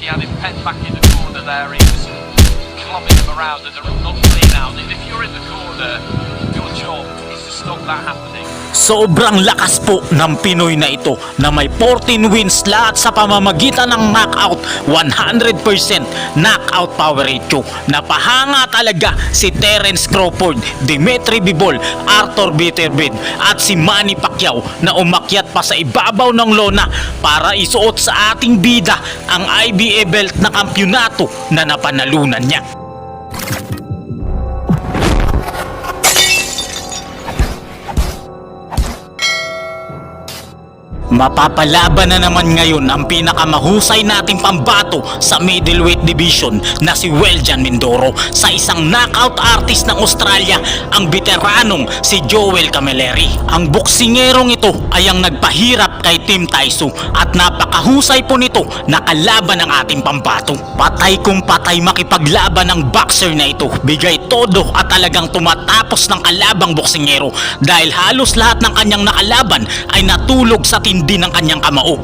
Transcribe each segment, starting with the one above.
He had him penned back in the corner there. He was clubbing him around and they're not clean out. If you're in the corner, your job is to stop that happening. Sobrang lakas po ng Pinoy na ito na may 14 wins lahat sa pamamagitan ng knockout, 100% knockout power ratio. Napahanga talaga si Terence Crawford, Dimitri Bivol, Arthur Beterbiev at si Manny Pacquiao na umakyat pa sa ibabaw ng lona para isuot sa ating bida ang IBA belt na kampyonato na napanalunan niya. Mapapalaban na naman ngayon ang pinakamahusay nating pambato sa middleweight division na si Weljan Mindoro sa isang knockout artist ng Australia, ang veteranong si Joel Camilleri. Ang boksingerong ito ay ang nagpahirap kay Team Taisu at napakahusay po nito na kalaban ng ating pambato. Patay kung patay makipaglaban ng boxer na ito, bigay todo at talagang tumatapos ng kalabang boksingero dahil halos lahat ng kanyang nakalaban ay natulog sa tindi ng kanyang kamao.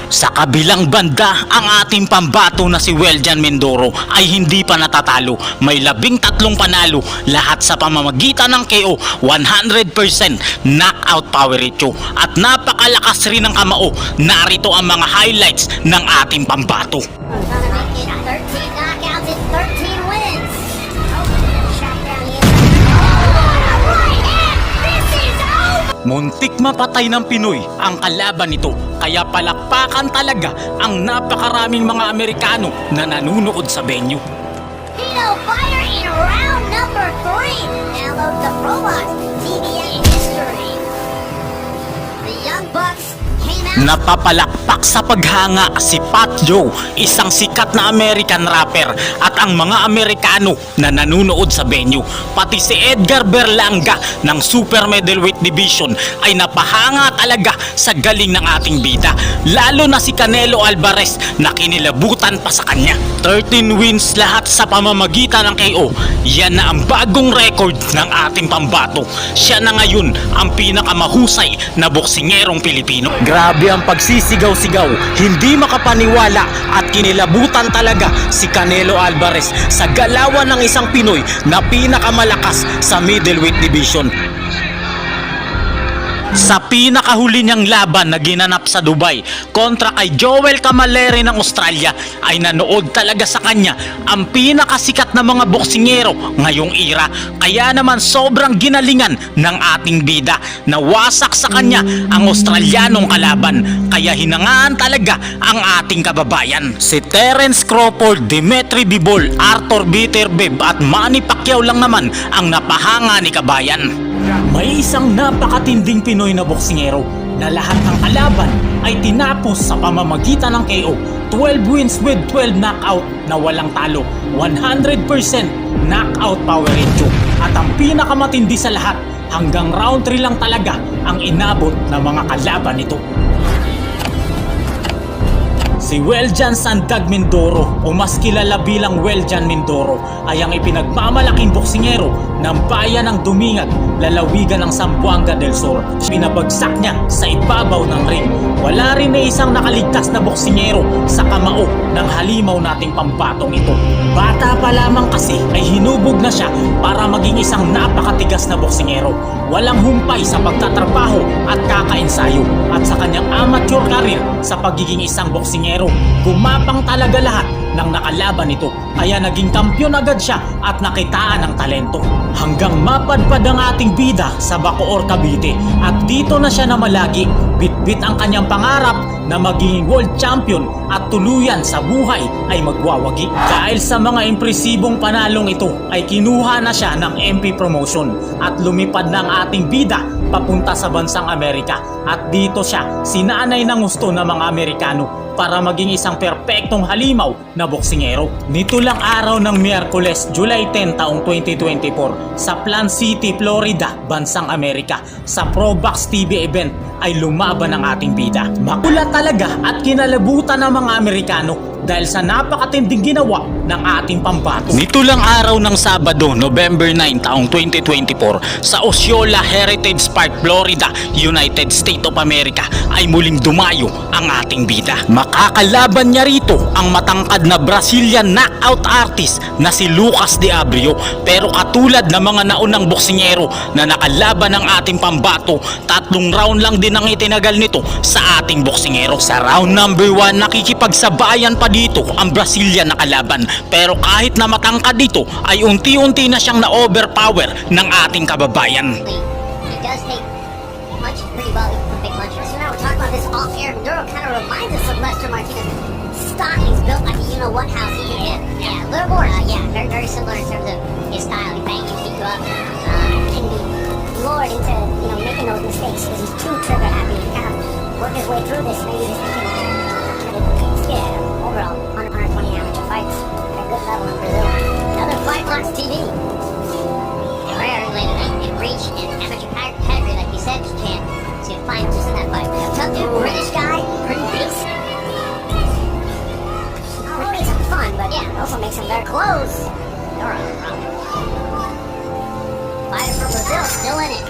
Sa kabilang banda, ang ating pambato na si Weljan Mindoro ay hindi pa natatalo. May 13 panalo, lahat sa pamamagitan ng KO, 100% knockout power ratio at napakalakas rin ng kamao. Narito ang mga highlights ng ating pambato. 13 knockouts and 13 wins. Muntik mapatay ng Pinoy ang kalaban nito, kaya palakpakan talaga ang napakaraming mga Amerikano na nanunood sa venue. Hito fire in round number 3. Download the Robot TBN history. The Young Bucks came out. Napapalakpak sa paghanga si Pat Joe, isang sikat na American rapper, at ang mga Amerikano na nanunood sa venue. Pati si Edgar Berlanga ng Super Middleweight Division ay napahanga talaga sa galing ng ating bida. Lalo na si Canelo Alvarez na kinilabutan pa sa kanya. 13 wins lahat sa pamamagitan ng KO. Yan na ang bagong record ng ating pambato. Siya na ngayon ang pinakamahusay na boksingerong Pilipino. Grabe ang pagsisigaw-sigaw, hindi makapaniwala at kinilabutan talaga si Canelo Alvarez sa galawan ng isang Pinoy na pinakamalakas sa middleweight division. Sa pinakahuli niyang laban na ginanap sa Dubai kontra kay Joel Camilleri ng Australia ay nanood talaga sa kanya ang pinakasikat na mga boksingero ngayong era. Kaya naman sobrang ginalingan ng ating bida. Nawasak sa kanya ang Australianong kalaban, kaya hinangaan talaga ang ating kababayan. Si Terence Crawford, Dimitri Bivol, Arthur Beterbiev at Manny Pacquiao lang naman ang napahanga ni kabayan. May isang napakatinding Pinoy na boksingero na lahat ng kalaban ay tinapos sa pamamagitan ng KO. 12 wins with 12 knockout na walang talo, 100% knockout power ratio. At ang pinakamatindi sa lahat, hanggang round 3 lang talaga ang inabot ng mga kalaban nito. Si Weljan Sandag Mindoro o mas kilala bilang Weljan Mindoro ay ang ipinagmamalaking boksingero ng bayan ng Dumingag, lalawigan ng Zamboanga del Sur. Pinabagsak niya sa ibabaw ng ring. Wala rin na isang nakaligtas na boksingero sa kamao ng halimaw nating pambatong ito. Bata pa lamang kasi ay hinubog na siya para maging isang napakatigas na boksingero. Walang humpay sa pagtatrabaho at kakaensayo, at sa kanyang amateur career sa pagiging isang boksingero, gumapang talaga lahat ng nakalaban nito, kaya naging kampiyon agad siya at nakitaan ng talento. Hanggang mapadpad ang ating bida sa Bacoor, Cavite, at dito na siya namalagi. Bitbit ang kanyang pangarap na maging world champion at tuluyan sa buhay ay magwawagi. Dahil sa mga impresibong panalong ito ay kinuha na siya ng MP promotion at lumipad na ang ating bida papunta sa bansang Amerika, at dito siya sinanay ng gusto ng mga Amerikano para maging isang perpektong halimaw na boksingero. Nito lang araw ng Miyerkules, July 10 taong 2024 sa Plant City, Florida, bansang Amerika, sa Pro Box TV event ay lumaban ang ating bida. Makula talaga at kinalabutan ng mga Amerikano dahil sa napakatinding ginawa ng ating pambato. Nito lang araw ng Sabado, November 9 taong 2024 sa Osceola Heritage Park, Florida, United States of America ay muling dumayo ang ating bida. Makakalaban niya rito ang matangkad na Brazilian knockout artist na si Lucas De Abrio, pero katulad ng mga naunang boksingero na nakalaban ng ating pambato, 3 round lang din ang itinagal nito sa ating boksingero. Sa round number 1 nakikipagsabayan pa dito ang Brazilian na kalaban, pero kahit na matangkad dito ay unti-unti na siyang na-overpower ng ating kababayan. He does take punches pretty well, the big punches. So now we're talking about this off-air. Maduro kind of reminds us of Lester Martinez. Stock, he's built like a you-know-what house. Yeah, a little more, very, very similar in terms of his style. He bang you, beat you up, can be lured into, making those mistakes because he's too trigger-happy. He kind of work his way through this, maybe just thinking, overall, 120 amateur fights at a good level in Brazil. Another Fight Box TV. Rare in reach and amateur pedigree, like we said, Japan, to find just in that fight. Tough dude, British guy, pretty basic. Which makes him fun, but yeah, it also makes him very close. Fighter from Brazil, still in it.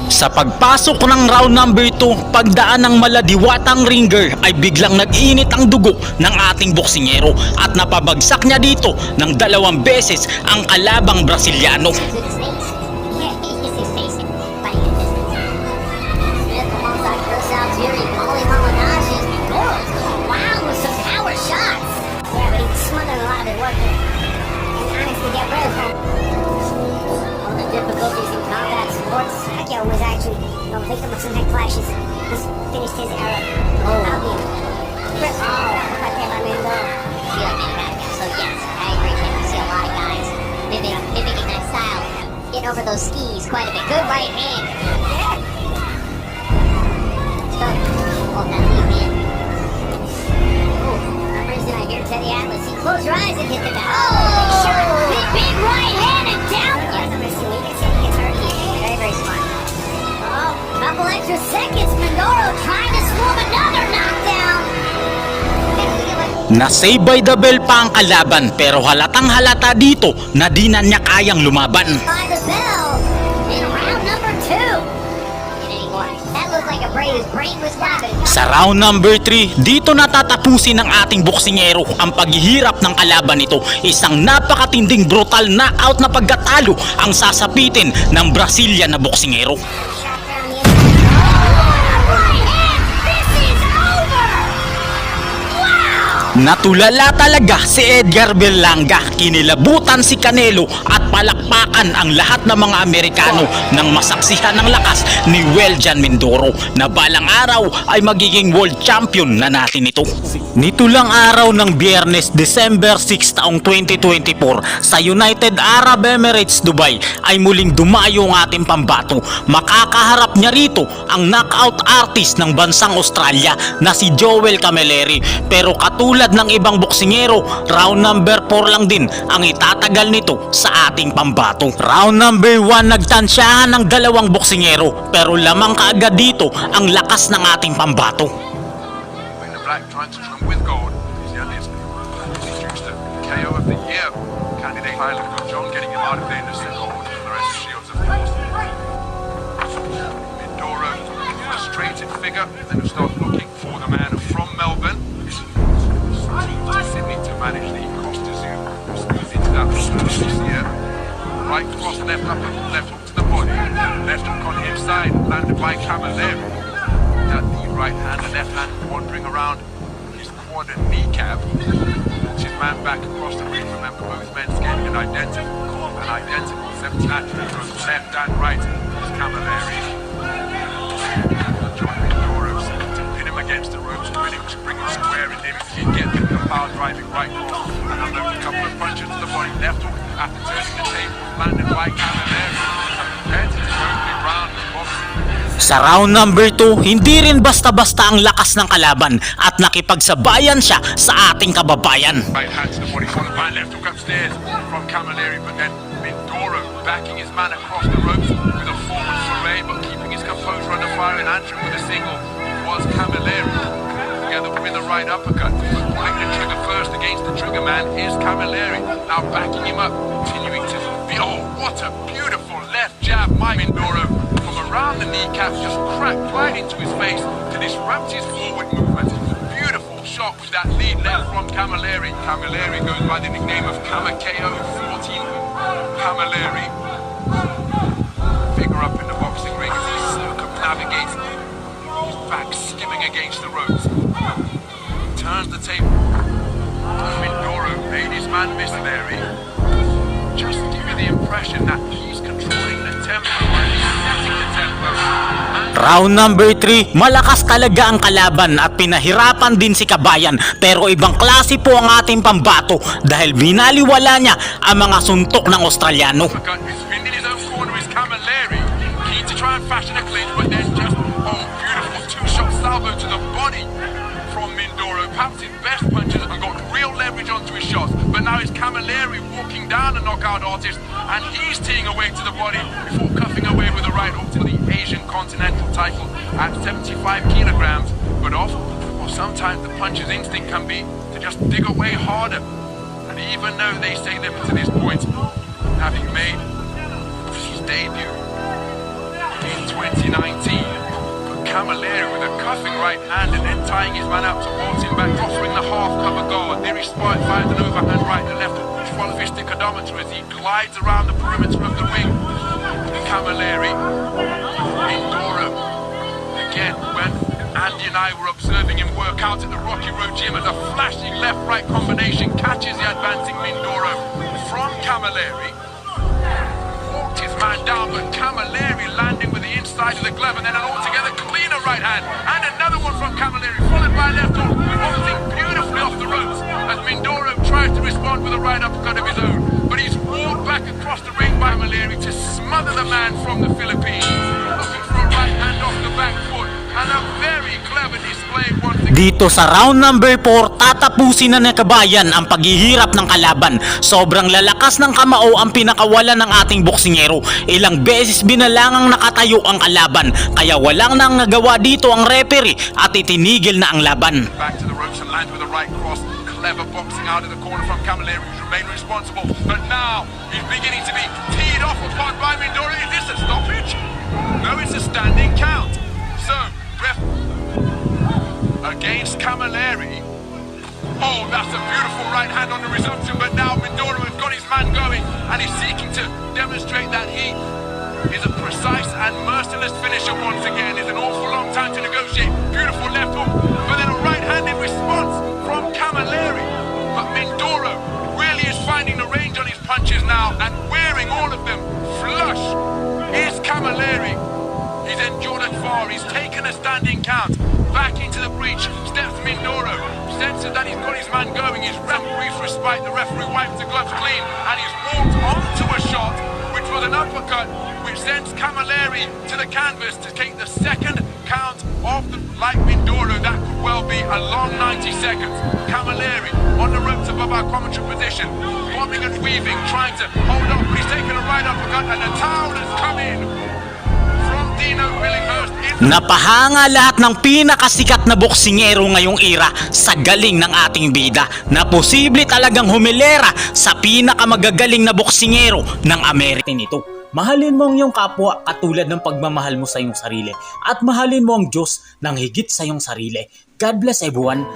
Sa pagpasok ng round number 2, pagdaan ng maladiwatang ringer ay biglang nag-init ang dugo ng ating boksingero at napabagsak niya dito ng 2 beses ang kalabang Brasiliano. Difficulties in combat sports. Pacquiao was actually victim of some head clashes. Just finished his era. Albion. Chris Mendo. So yes, I agree with him. You see a lot of guys mimicking that style. Getting over those skis quite a bit. Good right hand. So, that lead in. Oh, for some reason I hear Teddy Atlas. See, close your eyes and hit the guy. Big shot. Big right hand and down. Very smart. Oh, couple extra seconds. Mindoro trying to swarm another knockdown. Na-save by the bell pa ang kalaban, pero halatang halata dito na di na niya kayang lumaban. By the bell in round number 2. That looked like a brain whose brain was stopping. Sa round number 3, dito natatapusin ng ating boksingero ang paghihirap ng kalaban nito. Isang napakatinding brutal knockout na pagkatalo ang sasapitin ng Brazilian na boksingero. Natulala talaga si Edgar Berlanga, kinilabutan si Canelo at palakpakan ang lahat ng mga Amerikano nang masaksihan ng lakas ni Weljan Mindoro na balang araw ay magiging world champion na natin ito. Nito lang araw ng Biyernes, December 6 taong 2024 sa United Arab Emirates, Dubai ay muling dumayo ang ating pambato. Makakaharap niya rito ang knockout artist ng bansang Australia na si Joel Camilleri, pero katulad ng ibang boksingero, round number 4 lang din ang itatagal nito sa ating pambato. Round number 1 nagtansyahan ng 2 boksingero, pero lamang kaagad dito ang lakas ng ating pambato. When the black trying to trump with gold is the earliest introduced the KO of the year candidate Highland got John getting him out of there in the second hold and the rest shields of course. Mindoro a straightened figure and then start looking for the man from Melbourne. Sydney to manage the cross to zoom into that this year. Right cross, left upper, left hook to the body, left hook on his side, landed by Camilleri. That the right hand, the left hand wandering around his quad and kneecap. His man back across the ring. Remember, both men getting an identical 17 actions from left and right. Is Camilleri. John Mindoro to pin him against the ropes, bring him square in him. He'd get the power driving right cross and unload a couple of punches to the body. Left hook after turning the table, landed by Camilleri. Compared to the opening round of boxing, Sa round number 2, hindi rin basta-basta ang lakas ng kalaban at nakipagsabayan siya sa ating kababayan. Right hand to the body, followed by left hook upstairs from Camilleri, but then Mindoro backing his man across the ropes with a forward foray, but keeping his composure under fire and answering with a single was Camilleri. Together with the right uppercut, but pulling the trigger first against the trigger man is Camilleri. Now backing him up, continuing to be, oh, what a beautiful left jab by Mindoro. From around the kneecap, just cracked right into his face to disrupt his forward movement. Beautiful shot with that lead left from Camilleri. Camilleri goes by the nickname of Kamakeo 14. Camilleri, figure up in the boxing ring as he circumnavigates, his back skimming against the ropes. Turns the table. Mindoro made his man miss Mary. Just give you the impression that he's controlling the tempo and he's setting the tempo. Round number 3, malakas talaga ang kalaban at pinahirapan din si Kabayan, pero ibang klase po ang ating pambato dahil binaliwala niya ang mga suntok ng Australiano. Uppercut is pinned in his own corner is Camilleri. Keen to try and fashion a clinch, but then just, oh, beautiful two-shot salvo to the body from Mindoro. Perhaps his best punches and got real leverage onto his shots. But now it's Camilleri walking down the knockout artist, and he's teeing away to the body before cuffing away with a right hook to the Asian Continental title at 75 kilograms. But sometimes the puncher's instinct can be to just dig away harder. And even though they say that to this point, having made his debut in 2019, but Camilleri with a cuffing right hand and then tying his man up, supporting back, offering the half cover guard. There he finds an overhand right and left, which follows his sticometer as he glides around the perimeter of the ring. Camilleri, Mindoro, again, when Andy and I were observing him work out at the Rocky Road Gym as a flashing left-right combination catches the advancing Mindoro from Camilleri. Walked his man down, but Camilleri landing with the inside of the glove and then an altogether cleaner right hand. And another one from Camilleri, followed by left hook, bouncing beautifully off the ropes as Mindoro tries to respond with a right uppercut of his own. But he's walked back across the ring by Camilleri to smother the man from the Philippines. Looking for a right hand off the back foot. And a very clever display once again. Dito sa round number 4, tatapusin na ng Kabayan ang paghihirap ng kalaban. Sobrang lalakas ng kamao ang pinakawalan ng ating boksingero. Ilang beses binalangang nakatayo ang kalaban, kaya walang nang nagawa dito ang referee at itinigil na ang laban. Back to the ropes and lands with a right cross. Clever boxing out of the corner from Camilleri, who's remained responsible. But now he's beginning to be teed off upon by Mindoro. Is this a stoppage? No, it's a standing count. So, ref against Camilleri. Oh, that's a beautiful right hand on the resumption, but now Mindoro has got his man going and he's seeking to demonstrate that he is a precise and merciless finisher once again. It's an awful long time to negotiate. Beautiful left hook, but then a right hand in response from Camilleri. But Mindoro really is finding the range on his punches now and wearing all of them flush. Here's Camilleri. He's endured it far. He's taken a standing count. Back into the breach. Steps Mindoro. Senses that he's got his man going. He's referee for respite. The referee wipes the gloves clean. And he's walked onto a shot, which was an uppercut, which sends Camilleri to the canvas to take the second count of the light Mindoro. That could well be a long 90 seconds. Camilleri on the ropes above our commentary position. Bobbing and weaving, trying to hold up. But he's taken a right uppercut and the towel has come in. Napahanga lahat ng pinakasikat na boksingero ngayong era sa galing ng ating bida na posible talagang humilera sa pinakamagagaling na boksingero ng Amerika nito. Mahalin mo ang iyong kapwa katulad ng pagmamahal mo sa iyong sarili at mahalin mo ang Diyos ng higit sa iyong sarili. God bless everyone.